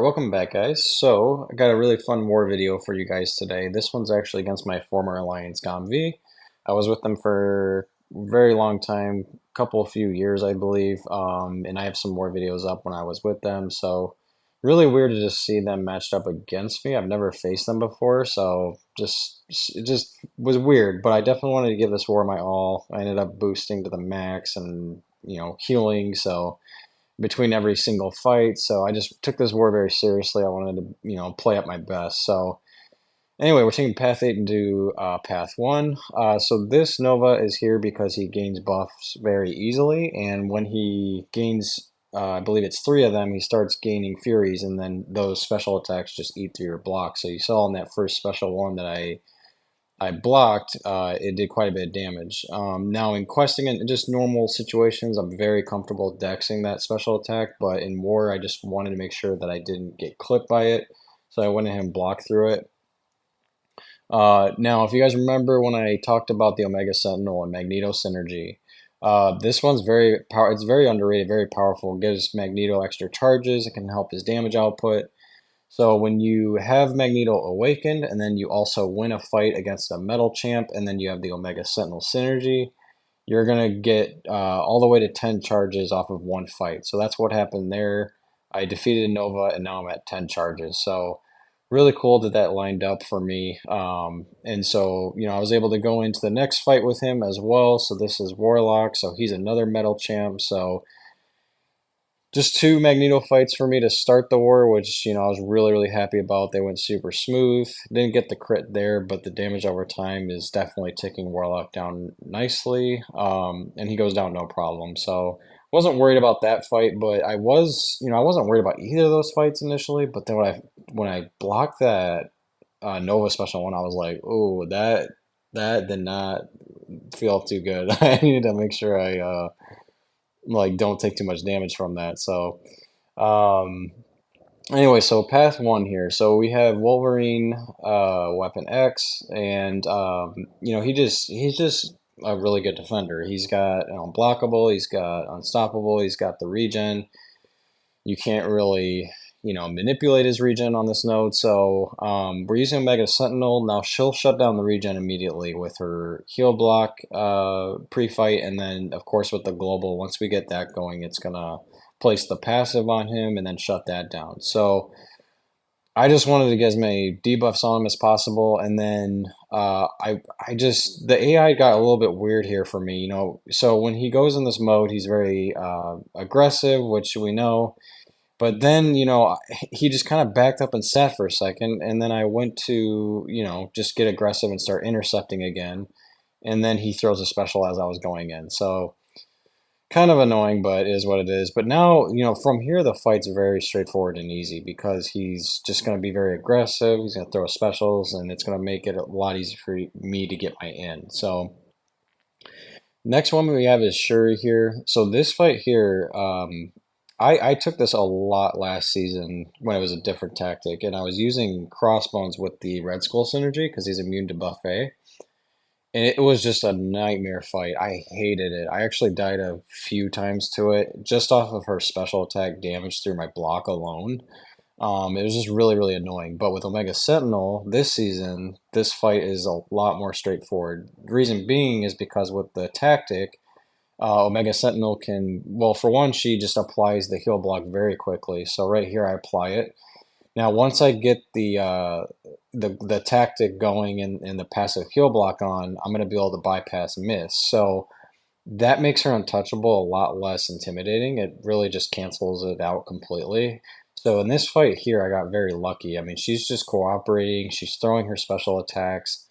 welcome back, guys. So, I got a really fun war video for you guys today. This one's actually against my former alliance, GOM. I was with them for a very long time, few years, I believe, and I have some more videos up when I was with them. So, really weird to just see them matched up against me. I've never faced them before, so it just was weird. But I definitely wanted to give this war my all. I ended up boosting to the max and healing. So between every single fight. So I just took this war very seriously. I wanted to, play up my best. So anyway, we're taking Path 8 into Path 1. So this Nova is here because he gains buffs very easily. And when he gains, I believe it's three of them, he starts gaining Furies. And then those special attacks just eat through your block. So you saw in that first special one that I blocked, it did quite a bit of damage. Now in questing and just normal situations, I'm very comfortable dexing that special attack, but in war, I just wanted to make sure that I didn't get clipped by it, so I went ahead and blocked through it. Now, if you guys remember when I talked about the Omega Sentinel and Magneto synergy, this one's it's very underrated, very powerful. It gives Magneto extra charges, it can help his damage output. So when you have Magneto awakened, and then you also win a fight against a metal champ, and then you have the Omega Sentinel synergy, you're gonna get all the way to 10 charges off of one fight. So that's what happened there. I defeated Nova, and now I'm at 10 charges. So really cool that that lined up for me. And so, I was able to go into the next fight with him as well. So this is Warlock. So he's another metal champ. So just two Magneto fights for me to start the war, which, I was really, really happy about. They went super smooth. Didn't get the crit there, but the damage over time is definitely ticking Warlock down nicely. And he goes down no problem. So wasn't worried about that fight, but I wasn't worried about either of those fights initially. But then when I blocked that Nova special one, I was like, oh, that did not feel too good. I needed to make sure I like don't take too much damage from that. So um anyway, so path one here. So we have Wolverine, Weapon X, and he's just a really good defender. He's got unblockable, he's got unstoppable, he's got the regen. You can't really, manipulate his regen on this node. So we're using Mega Sentinel. Now she'll shut down the regen immediately with her heal block pre-fight, and then of course with the global, once we get that going, it's gonna place the passive on him and then shut that down. So I just wanted to get as many debuffs on him as possible, and then I just the AI got a little bit weird here for me, So when he goes in this mode, he's very aggressive, which we know. But then, he just kind of backed up and sat for a second, and then I went to, just get aggressive and start intercepting again, and then he throws a special as I was going in. So kind of annoying, but it is what it is. But now, from here the fight's very straightforward and easy because he's just going to be very aggressive. He's going to throw specials, and it's going to make it a lot easier for me to get my in. So next one we have is Shuri here. So this fight here, I took this a lot last season when it was a different tactic, and I was using Crossbones with the Red Skull synergy because he's immune to buffet. And it was just a nightmare fight. I hated it. I actually died a few times to it just off of her special attack damage through my block alone. It was just really, really annoying. But with Omega Sentinel this season, this fight is a lot more straightforward. The reason being is because with the tactic, Omega Sentinel can, well, for one, she just applies the heal block very quickly. So right here, I apply it. Now, once I get the tactic going and the passive heal block on, I'm going to be able to bypass miss. So that makes her untouchable a lot less intimidating. It really just cancels it out completely. So in this fight here, I got very lucky. I mean, she's just cooperating. She's throwing her special attacks.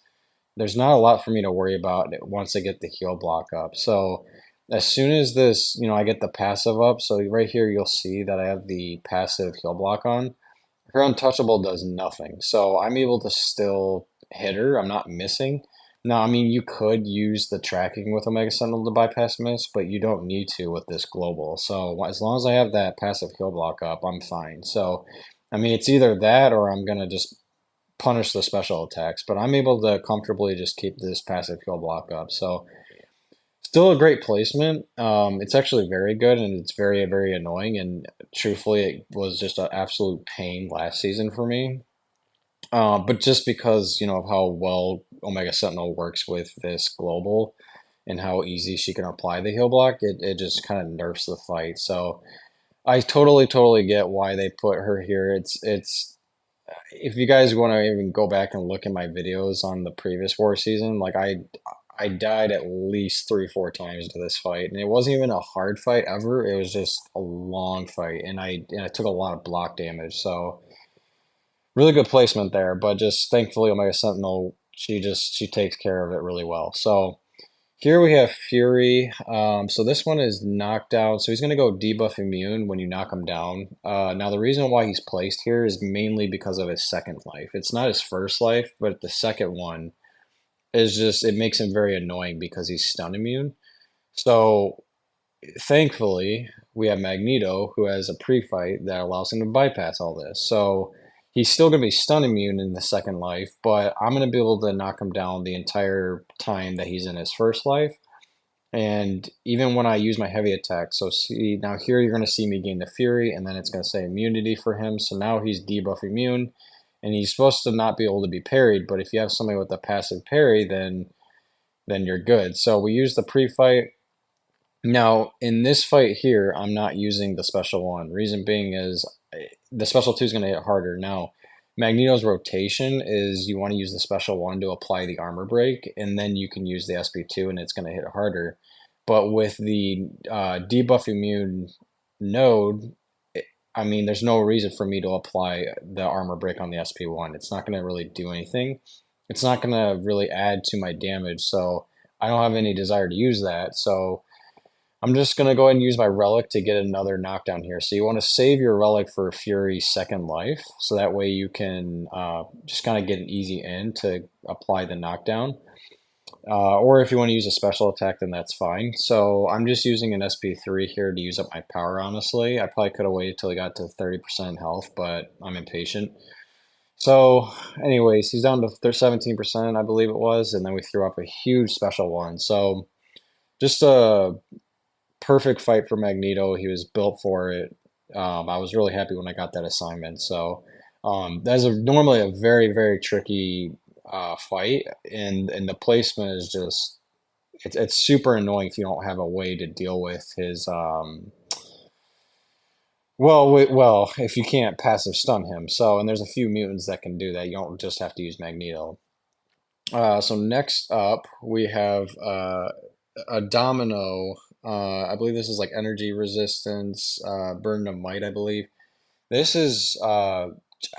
There's not a lot for me to worry about once I get the heal block up. So as soon as this, I get the passive up, so right here you'll see that I have the passive heal block on. Her untouchable does nothing. So I'm able to still hit her. I'm not missing. Now, I mean, you could use the tracking with Omega Sentinel to bypass miss, but you don't need to with this global. So as long as I have that passive heal block up, I'm fine. So, I mean, it's either that or I'm going to just punish the special attacks, but I'm able to comfortably just keep this passive heal block up. So Still a great placement. It's actually very good and it's very, very annoying. And truthfully, it was just an absolute pain last season for me. But just because, of how well Omega Sentinel works with this global and how easy she can apply the heal block, it just kind of nerfs the fight. So I totally, totally get why they put her here. It's if you guys want to even go back and look at my videos on the previous war season, like I died at least three, four times to this fight, and it wasn't even a hard fight ever. It was just a long fight, and I took a lot of block damage. So really good placement there, but just thankfully Omega Sentinel, she takes care of it really well. So here we have Fury. So this one is knockdown. So he's going to go debuff immune when you knock him down. Now the reason why he's placed here is mainly because of his second life. It's not his first life, but the second one is just it makes him very annoying because he's stun immune. So thankfully, we have Magneto who has a pre-fight that allows him to bypass all this. So he's still going to be stun immune in the second life, but I'm going to be able to knock him down the entire time that he's in his first life. And even when I use my heavy attack, so see now here you're going to see me gain the Fury, and then it's going to say immunity for him. So now he's debuff immune, and he's supposed to not be able to be parried. But if you have somebody with a passive parry, then you're good. So we use the pre-fight. Now, in this fight here, I'm not using the special one. Reason being is the special two is going to hit harder. Now, Magneto's rotation is you want to use the special one to apply the armor break, and then you can use the SP2 and it's going to hit harder. But with the debuff immune node, I mean, there's no reason for me to apply the armor break on the SP1. It's not going to really do anything. It's not going to really add to my damage, so I don't have any desire to use that. So I'm just going to go ahead and use my relic to get another knockdown here. So you want to save your relic for Fury's second life, so that way you can just kind of get an easy in to apply the knockdown. Or if you want to use a special attack, then that's fine. So I'm just using an SP3 here to use up my power, honestly. I probably could have waited till he got to 30% health, but I'm impatient. So anyways, he's down to 17%, I believe it was, and then we threw up a huge special one. So just a perfect fight for Magneto. He was built for it. I was really happy when I got that assignment. So that's normally a very, very tricky fight, and the placement is just it's super annoying if you don't have a way to deal with his well, if you can't passive stun him. So, and there's a few mutants that can do that. You don't just have to use Magneto. So next up, we have a Domino. I believe this is like energy resistance, burden of might, I believe. This is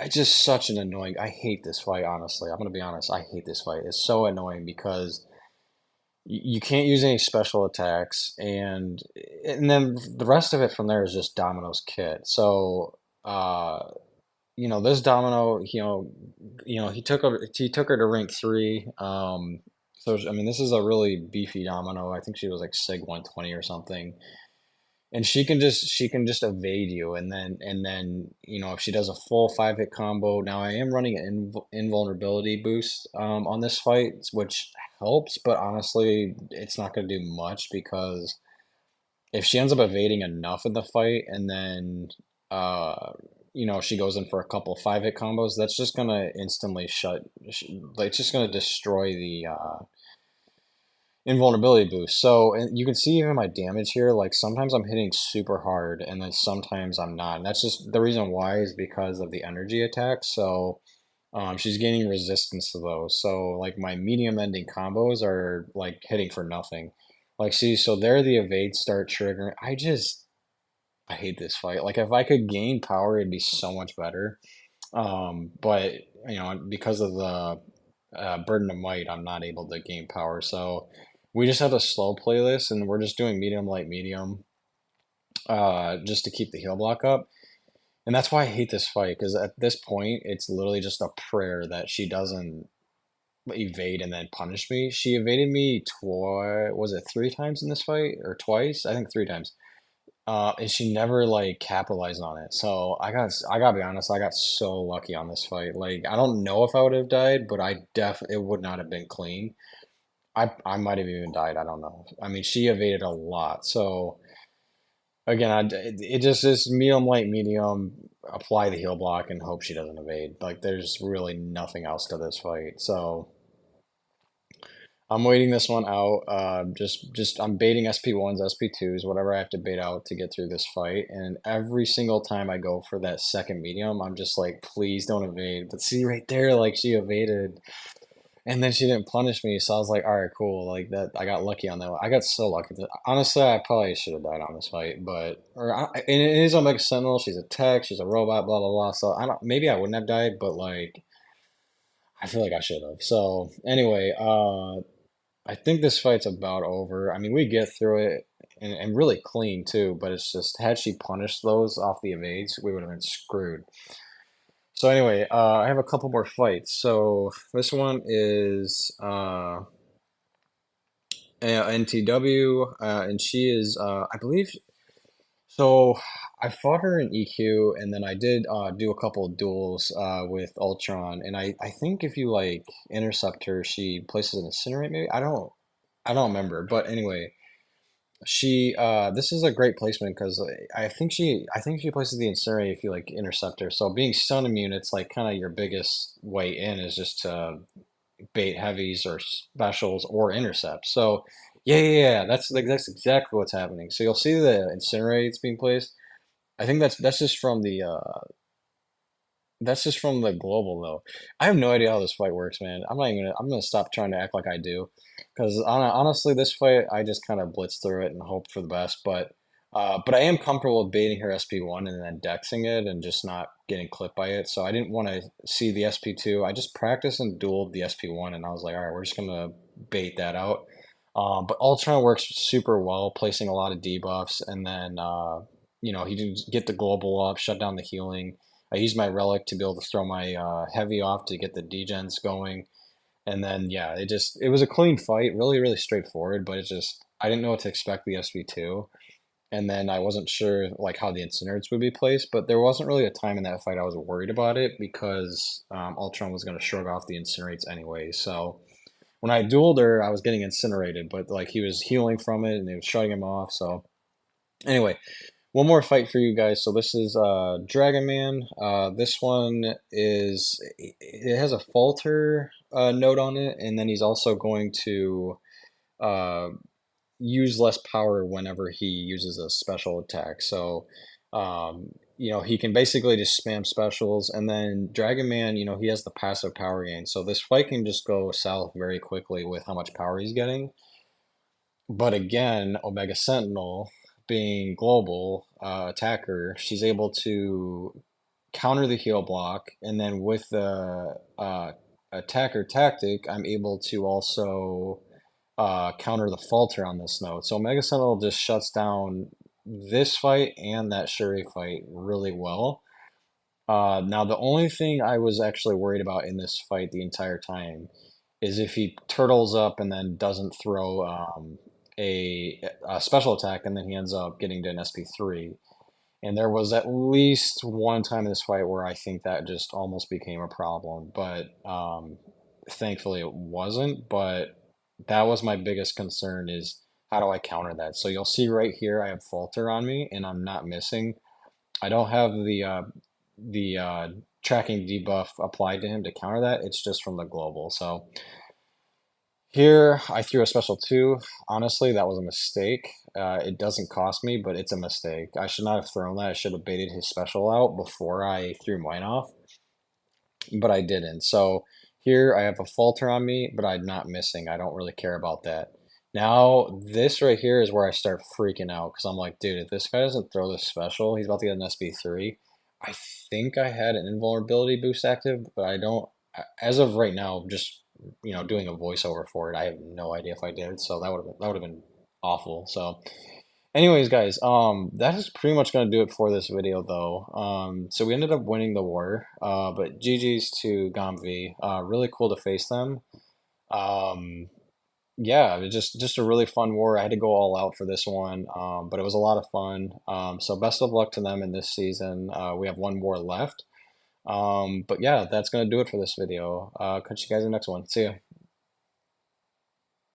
just such an annoying. I hate this fight, honestly. I'm gonna be honest. I hate this fight. It's so annoying because you can't use any special attacks, and then the rest of it from there is just Domino's kit. So this Domino, he took her to rank three. So I mean, this is a really beefy Domino. I think she was like Sig 120 or something, and she can just evade you, and then if she does a full 5 hit combo. Now I am running an invulnerability boost on this fight, which helps, but honestly, it's not going to do much because if she ends up evading enough in the fight and then she goes in for a couple 5 hit combos, that's just gonna instantly like it's just gonna destroy the invulnerability boost. So, and you can see even my damage here, like sometimes I'm hitting super hard and then sometimes I'm not. And that's just the reason why is because of the energy attack. So she's gaining resistance to those. So like my medium ending combos are like hitting for nothing. Like see, so there the evades start triggering. I hate this fight. Like if I could gain power, it'd be so much better. But because of the burden of might, I'm not able to gain power. So we just have to slow play this, and we're just doing medium, light, medium, just to keep the heal block up. And that's why I hate this fight, because at this point, it's literally just a prayer that she doesn't evade and then punish me. She evaded me twice, was it 3 times in this fight, or twice? I think 3 times. And she never like capitalized on it. So I gotta be honest, I got so lucky on this fight. Like I don't know if I would have died, but it would not have been clean. I might have even died. I don't know. I mean, she evaded a lot. So again, it just is medium, light, medium. Apply the heal block and hope she doesn't evade. Like there's really nothing else to this fight. So I'm waiting this one out. Just I'm baiting SP1s, SP2s, whatever I have to bait out to get through this fight. And every single time I go for that second medium, I'm just like, please don't evade. But see right there, like she evaded. And then she didn't punish me, so I was like, all right, cool. Like that, I got lucky on that one. I got so lucky. Honestly, I probably should have died on this fight, but and it is Omega Sentinel. She's a tech. She's a robot. Blah blah blah. So I don't. Maybe I wouldn't have died, but like I feel like I should have. So anyway, I think this fight's about over. I mean, we get through it and really clean too. But it's just had she punished those off the evades, we would have been screwed. So anyway, I have a couple more fights. So this one is NTW, and she is, I believe, so I fought her in EQ, and then I did do a couple of duels with Ultron, and I think if you like intercept her, she places an incinerate. Maybe I don't remember, but anyway, she this is a great placement because I think she places the incinerate if you like intercept her. So being stun immune, it's like kind of your biggest way in is just to bait heavies or specials or intercepts. So yeah. That's like that's exactly what's happening. So you'll see the incinerates being placed. I think that's just from the global though. I have no idea how this fight works, man. I'm gonna stop trying to act like I do, because honestly, this fight I just kind of blitz through it and hope for the best. But I am comfortable with baiting her SP1 and then dexing it and just not getting clipped by it. So I didn't want to see the SP2. I just practiced and dueled the SP1, and I was like, all right, we're just gonna bait that out. But Ultron works super well, placing a lot of debuffs, and then he didn't get the global up, shut down the healing. I used my relic to be able to throw my heavy off to get the degens going, and then yeah, it was a clean fight, really straightforward. But it just I didn't know what to expect the SV2, and then I wasn't sure like how the incinerates would be placed. But there wasn't really a time in that fight I was worried about it because Ultron was going to shrug off the incinerates anyway. So when I dueled her, I was getting incinerated, but like he was healing from it and it was shutting him off. So anyway, one more fight for you guys. So this is Dragon Man. This one is it has a falter note on it, and then he's also going to uh, use less power whenever he uses a special attack. So he can basically just spam specials, and then Dragon Man, he has the passive power gain. So this fight can just go south very quickly with how much power he's getting. But again, Omega Sentinel, being global attacker, she's able to counter the heal block, and then with the attacker tactic, I'm able to also counter the falter on this note. So Omega Sentinel just shuts down this fight and that Shuri fight really well. Now, the only thing I was actually worried about in this fight the entire time is if he turtles up and then doesn't throw a special attack, and then he ends up getting to an SP3. And there was at least one time in this fight where I think that just almost became a problem, but thankfully it wasn't. But that was my biggest concern is how do I counter that? So you'll see right here I have falter on me and I'm not missing. I don't have the tracking debuff applied to him to counter that. It's just from the global. So here I threw a special two. Honestly, that was a mistake. It doesn't cost me, but it's a mistake. I should not have thrown that. I should have baited his special out before I threw mine off, but I didn't. So here I have a falter on me, but I'm not missing. I don't really care about that. Now, this right here is where I start freaking out because I'm like, dude, if this guy doesn't throw this special, he's about to get an SB3. I think I had an invulnerability boost active, but I don't, as of right now, just, doing a voiceover for it, I have no idea if I did. So that would have been awful. So anyways, guys, that is pretty much gonna do it for this video, though. So we ended up winning the war, but GG's to GOMV. Really cool to face them. Um, yeah, it was just a really fun war. I had to go all out for this one, but it was a lot of fun. So best of luck to them in this season. We have one war left. But yeah, that's gonna do it for this video. Catch you guys in the next one. See ya.